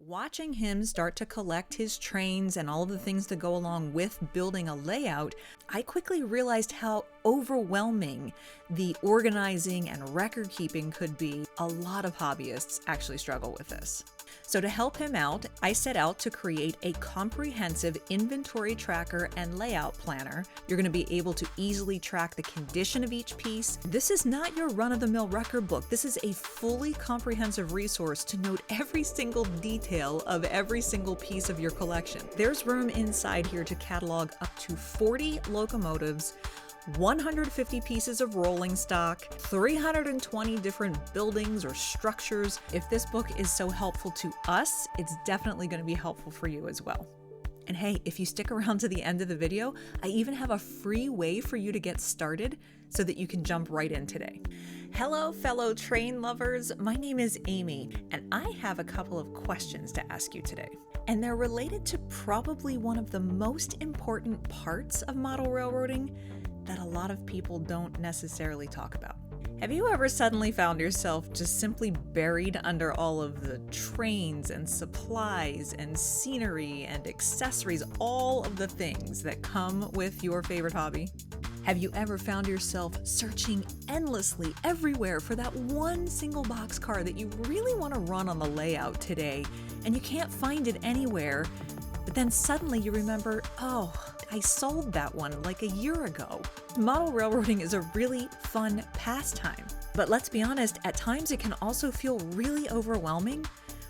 Watching him start to collect his trains and all of the things that go along with building a layout, I quickly realized how overwhelming the organizing and record keeping could be. A lot of hobbyists actually struggle with this. So to help him out, I set out to create a comprehensive inventory tracker and layout planner. You're going to be able to easily track the condition of each piece. This is not your run-of-the-mill record book. This is a fully comprehensive resource to note every single detail of every single piece of your collection. There's room inside here to catalog up to 40 locomotives, 150 pieces of rolling stock, 320 different buildings or structures. If this book is so helpful to us, it's definitely going to be helpful for you as well. And hey, if you stick around to the end of the video, I even have a free way for you to get started so that you can jump right in today. Hello, fellow train lovers. My name is Amy, and I have a couple of questions to ask you today. And they're related to probably one of the most important parts of model railroading that a lot of people don't necessarily talk about. Have you ever suddenly found yourself just simply buried under all of the trains and supplies and scenery and accessories, all of the things that come with your favorite hobby? Have you ever found yourself searching endlessly everywhere for that one single boxcar that you really want to run on the layout today, and you can't find it anywhere, but then suddenly you remember, oh, I sold that one like a year ago. Model railroading is a really fun pastime, but let's be honest, at times it can also feel really overwhelming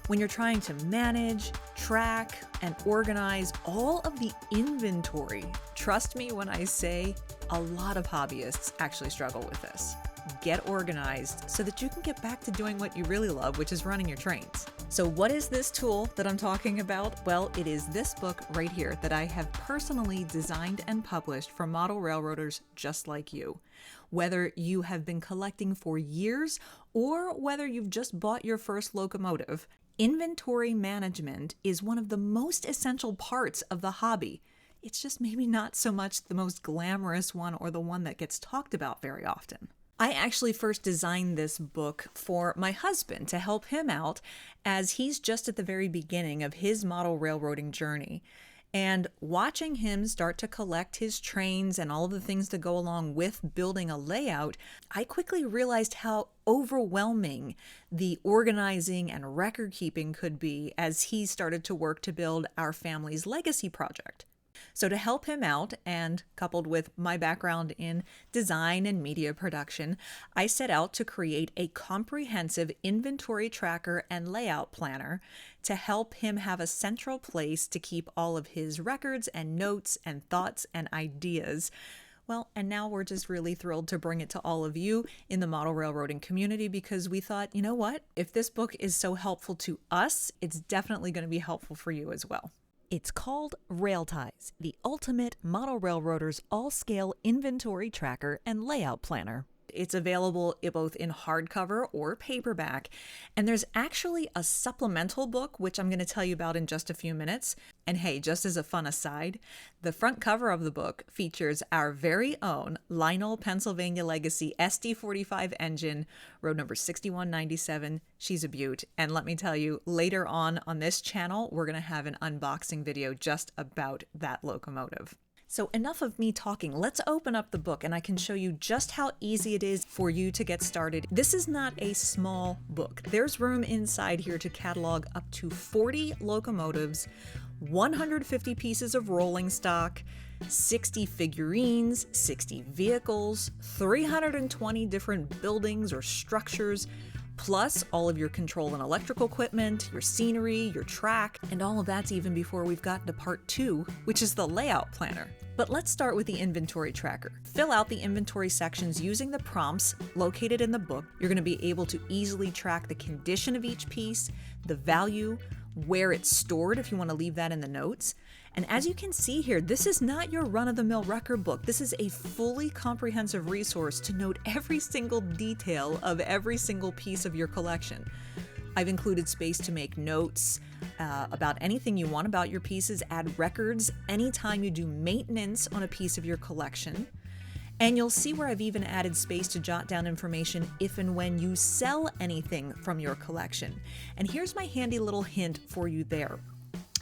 when you're trying to manage, track, and organize all of the inventory. Trust me when I say a lot of hobbyists actually struggle with this. Get organized so that you can get back to doing what you really love, which is running your trains. So what is this tool that I'm talking about? Well, it is this book right here that I have personally designed and published for model railroaders just like you. Whether you have been collecting for years or whether you've just bought your first locomotive, inventory management is one of the most essential parts of the hobby. It's just maybe not so much the most glamorous one or the one that gets talked about very often. I actually first designed this book for my husband to help him out as he's just at the very beginning of his model railroading journey. And watching him start to collect his trains and all of the things that go along with building a layout, I quickly realized how overwhelming the organizing and record keeping could be as he started to work to build our family's legacy project. So to help him out, and coupled with my background in design and media production, I set out to create a comprehensive inventory tracker and layout planner to help him have a central place to keep all of his records and notes and thoughts and ideas. Well, and now we're just really thrilled to bring it to all of you in the model railroading community because we thought, you know what? If this book is so helpful to us, it's definitely going to be helpful for you as well. It's called Rail Ties, the ultimate model railroader's all-scale inventory tracker and layout planner. It's available both in hardcover or paperback, and there's actually a supplemental book, which I'm going to tell you about in just a few minutes. And hey, just as a fun aside, the front cover of the book features our very own Lionel Pennsylvania Legacy SD45 engine, road number 6197. She's a beaut. And let me tell you, later on this channel, we're going to have an unboxing video just about that locomotive. So enough of me talking, let's open up the book and I can show you just how easy it is for you to get started. This is not a small book. There's room inside here to catalog up to 40 locomotives, 150 pieces of rolling stock, 60 figurines, 60 vehicles, 320 different buildings or structures, plus all of your control and electrical equipment, your scenery, your track, and all of that's even before we've gotten to part 2, which is the layout planner. But let's start with the inventory tracker. Fill out the inventory sections using the prompts located in the book. You're going to be able to easily track the condition of each piece, the value, where it's stored if you want to leave that in the notes. And as you can see here, this is not your run-of-the-mill record book. This is a fully comprehensive resource to note every single detail of every single piece of your collection. I've included space to make notes about anything you want about your pieces, add records anytime you do maintenance on a piece of your collection. And you'll see where I've even added space to jot down information if and when you sell anything from your collection. And here's my handy little hint for you there.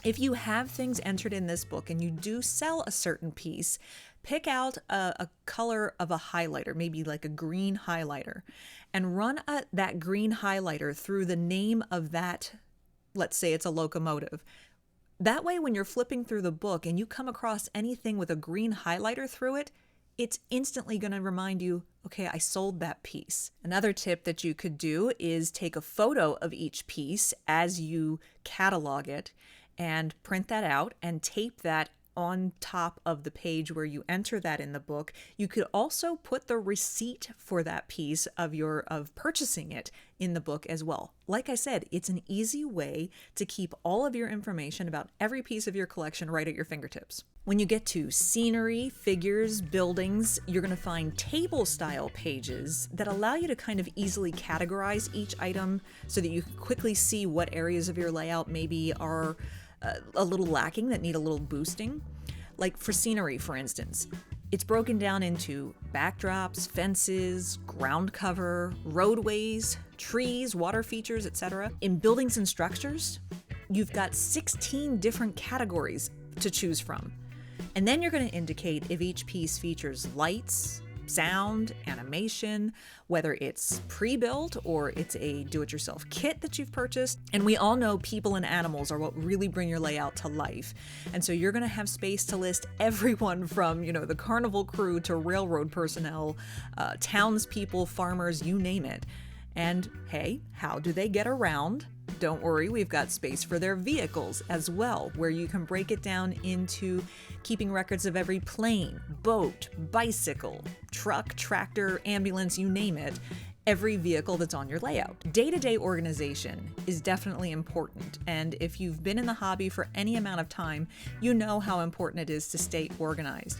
If you have things entered in this book and you do sell a certain piece, pick out a color of a highlighter, maybe like a green highlighter, and run that green highlighter through the name of that, let's say it's a locomotive. That way, when you're flipping through the book and you come across anything with a green highlighter through it, it's instantly going to remind you, okay, I sold that piece. Another tip that you could do is take a photo of each piece as you catalog it and print that out and tape that on top of the page where you enter that in the book. You could also put the receipt for that piece of purchasing it in the book as well. Like I said, it's an easy way to keep all of your information about every piece of your collection right at your fingertips. When you get to scenery, figures, buildings, you're going to find table style pages that allow you to kind of easily categorize each item so that you can quickly see what areas of your layout maybe are a little lacking, that need a little boosting. Like for scenery, for instance, it's broken down into backdrops, fences, ground cover, roadways, trees, water features, etc. In buildings and structures, you've got 16 different categories to choose from. And then you're going to indicate if each piece features lights, sound, animation, whether it's pre-built or it's a do-it-yourself kit that you've purchased. And we all know people and animals are what really bring your layout to life. And so you're going to have space to list everyone from, the carnival crew to railroad personnel, townspeople, farmers, you name it. And hey, how do they get around? Don't worry, we've got space for their vehicles as well, where you can break it down into keeping records of every plane, boat, bicycle, truck, tractor, ambulance, you name it, every vehicle that's on your layout. Day-to-day organization is definitely important, and if you've been in the hobby for any amount of time, you know how important it is to stay organized.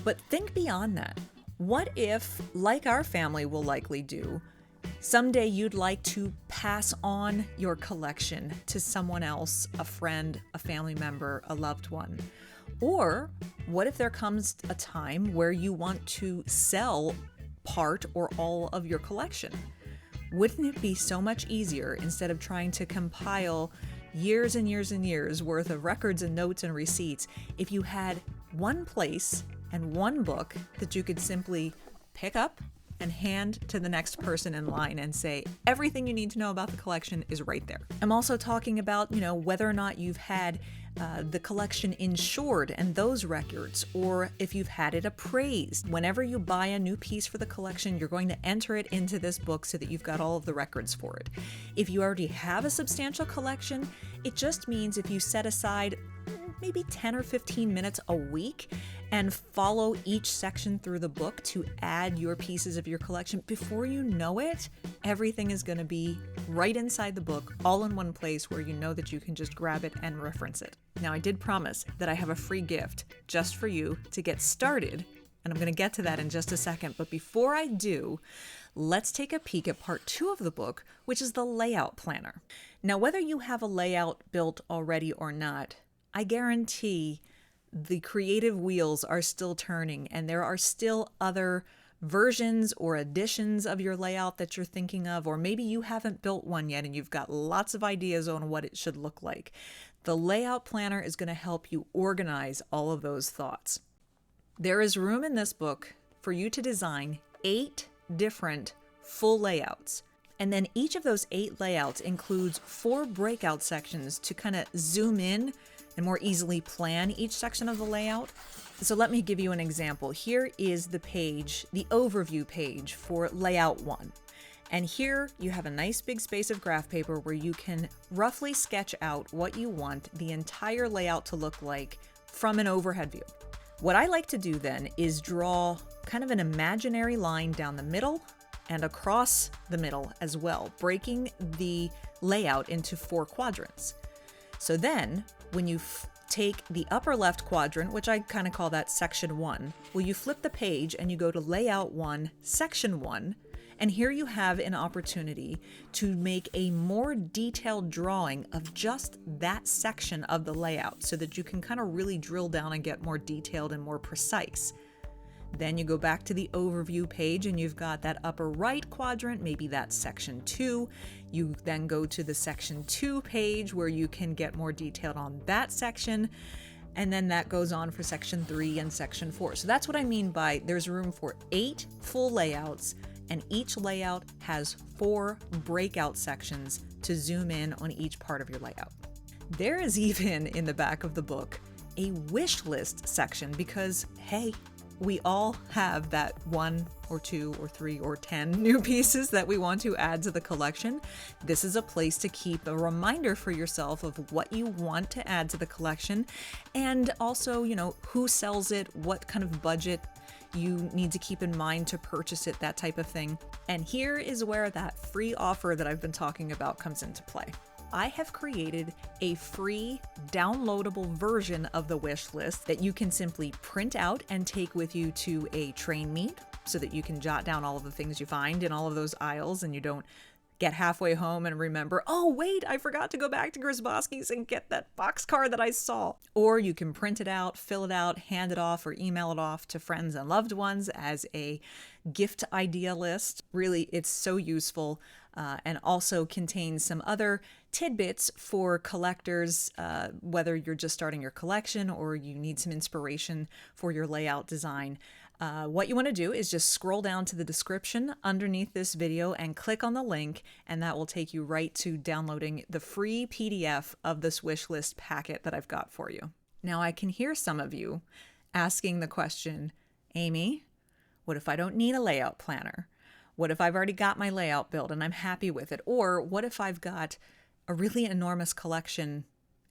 But think beyond that. What if, like our family will likely do, someday you'd like to pass on your collection to someone else, a friend, a family member, a loved one? Or what if there comes a time where you want to sell part or all of your collection? Wouldn't it be so much easier, instead of trying to compile years and years and years worth of records and notes and receipts, if you had one place and one book that you could simply pick up and hand to the next person in line and say, everything you need to know about the collection is right there. I'm also talking about, whether or not you've had the collection insured and those records, or if you've had it appraised. Whenever you buy a new piece for the collection, you're going to enter it into this book so that you've got all of the records for it. If you already have a substantial collection, it just means if you set aside maybe 10 or 15 minutes a week and follow each section through the book to add your pieces of your collection, before you know it, everything is going to be right inside the book, all in one place where you know that you can just grab it and reference it. Now, I did promise that I have a free gift just for you to get started, and I'm going to get to that in just a second. But before I do, let's take a peek at part 2 of the book, which is the layout planner. Now, whether you have a layout built already or not, I guarantee the creative wheels are still turning, and there are still other versions or additions of your layout that you're thinking of, or maybe you haven't built one yet and you've got lots of ideas on what it should look like. The layout planner is going to help you organize all of those thoughts. There is room in this book for you to design 8 different full layouts. And then each of those 8 layouts includes 4 breakout sections to kind of zoom in and more easily plan each section of the layout. So let me give you an example. Here is the page, the overview page for layout 1. And here you have a nice big space of graph paper where you can roughly sketch out what you want the entire layout to look like from an overhead view. What I like to do then is draw kind of an imaginary line down the middle and across the middle as well, breaking the layout into 4 quadrants. So then when you take the upper left quadrant, which I kind of call that section 1, well, you flip the page and you go to layout 1, section 1, and here you have an opportunity to make a more detailed drawing of just that section of the layout so that you can kind of really drill down and get more detailed and more precise. Then you go back to the overview page and you've got that upper right quadrant, maybe that's section 2. You then go to the section 2 page where you can get more detailed on that section. And then that goes on for section 3 and section 4. So that's what I mean by there's room for 8 full layouts, and each layout has 4 breakout sections to zoom in on each part of your layout. There is even in the back of the book a wish list section because, hey, we all have that 1 or 2 or 3 or 10 new pieces that we want to add to the collection. This is a place to keep a reminder for yourself of what you want to add to the collection, and also, who sells it, what kind of budget you need to keep in mind to purchase it, that type of thing. And here is where that free offer that I've been talking about comes into play. I have created a free downloadable version of the wish list that you can simply print out and take with you to a train meet so that you can jot down all of the things you find in all of those aisles and you don't get halfway home and remember, oh wait, I forgot to go back to Grzybowski's and get that boxcar that I saw. Or you can print it out, fill it out, hand it off, or email it off to friends and loved ones as a gift idea list. Really, it's so useful, and also contains some other tidbits for collectors, whether you're just starting your collection or you need some inspiration for your layout design. What you want to do is just scroll down to the description underneath this video and click on the link, and that will take you right to downloading the free PDF of this wish list packet that I've got for you. Now, I can hear some of you asking the question, Amy, what if I don't need a layout planner? What if I've already got my layout built and I'm happy with it? Or what if I've got a really enormous collection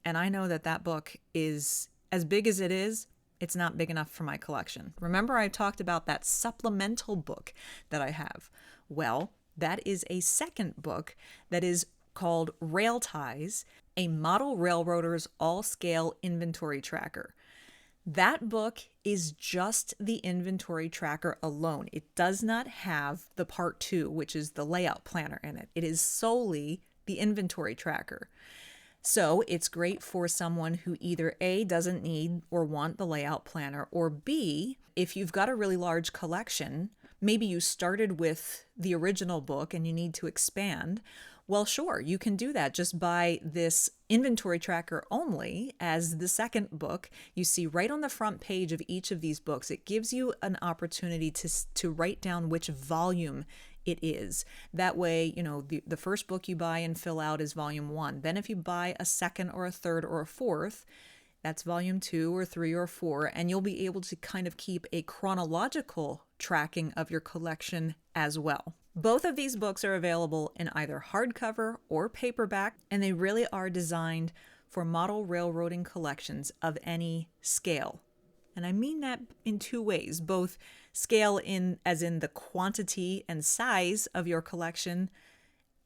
and I know that that book is as big as it is, it's not big enough for my collection. Remember, I talked about that supplemental book that I have. Well, that is a second book that is called Rail Ties, a model railroader's all-scale inventory tracker. That book is just the inventory tracker alone. It does not have the part 2, which is the layout planner in it. It is solely the inventory tracker. So it's great for someone who either A, doesn't need or want the layout planner, or B, if you've got a really large collection, maybe you started with the original book and you need to expand. Well, sure, you can do that. Just buy this inventory tracker only as the second book. You see right on the front page of each of these books, it gives you an opportunity to write down which volume it is. That way, the first book you buy and fill out is volume 1. Then if you buy a second or a third or a fourth, that's volume 2 or 3 or 4, and you'll be able to kind of keep a chronological tracking of your collection as well. Both of these books are available in either hardcover or paperback, and they really are designed for model railroading collections of any scale. And I mean that in 2 ways, both scale as in the quantity and size of your collection,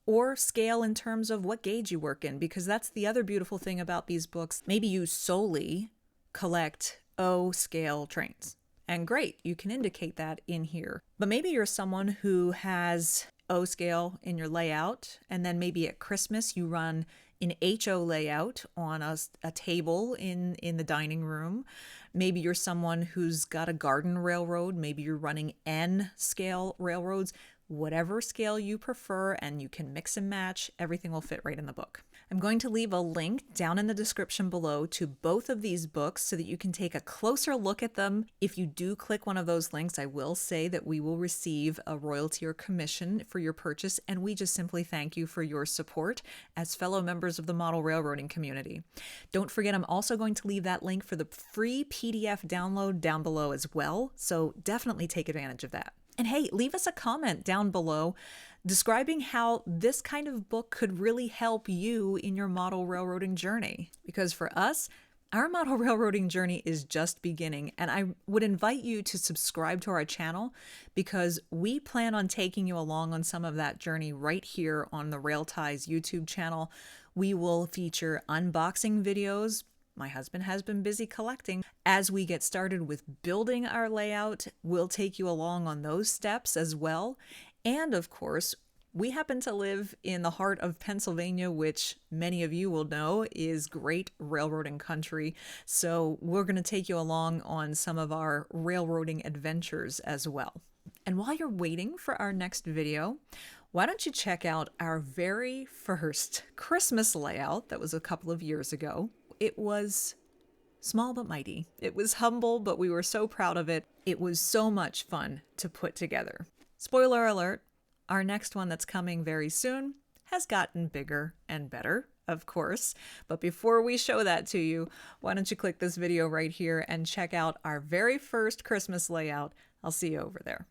or scale in terms of what gauge you work in, because that's the other beautiful thing about these books. Maybe you solely collect O scale trains. And great, you can indicate that in here. But maybe you're someone who has O scale in your layout, and then maybe at Christmas you run an HO layout on a table in the dining room. Maybe you're someone who's got a garden railroad. Maybe you're running N scale railroads. Whatever scale you prefer, and you can mix and match, everything will fit right in the book. I'm going to leave a link down in the description below to both of these books so that you can take a closer look at them. If you do click one of those links, I will say that we will receive a royalty or commission for your purchase, and we just simply thank you for your support as fellow members of the model railroading community. Don't forget, I'm also going to leave that link for the free PDF download down below as well, so definitely take advantage of that. And hey, leave us a comment down below describing how this kind of book could really help you in your model railroading journey. Because for us, our model railroading journey is just beginning, and I would invite you to subscribe to our channel because we plan on taking you along on some of that journey right here on the Rail Ties YouTube channel. We will feature unboxing videos. My husband has been busy collecting. As we get started with building our layout, we'll take you along on those steps as well. And of course, We happen to live in the heart of Pennsylvania, which many of you will know is great railroading country. So we're going to take you along on some of our railroading adventures as well. And while you're waiting for our next video, why don't you check out our very first Christmas layout that was a couple of years ago. It was small but mighty. It was humble, but we were so proud of it. It was so much fun to put together. Spoiler alert, our next one that's coming very soon has gotten bigger and better, of course. But before we show that to you, why don't you click this video right here and check out our very first Christmas layout. I'll see you over there.